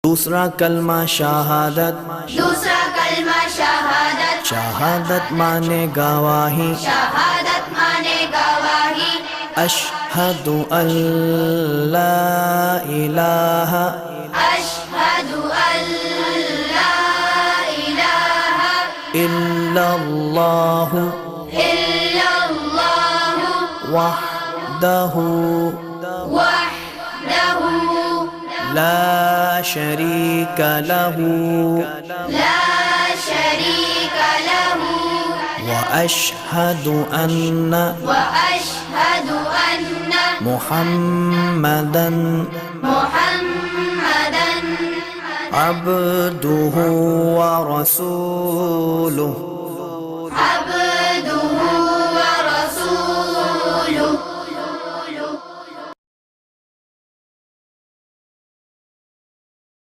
दूसरा कलमा शहादत, दूसरा कलमा शहादत, शहादत माने गवाही, शहादत माने गवाही। अशहदु अल्ला इलाहा, अशहदु अल्ला इलाहा इल्लल्लाहु इल्लल्लाहु वहदहु वहदहु ला शरीका लहु ला शरीका लहु व अशहदु अन्ना वअशहदु अन्न मुहम्मदन मुहम्मदन अब्दुहु व रसूलुहु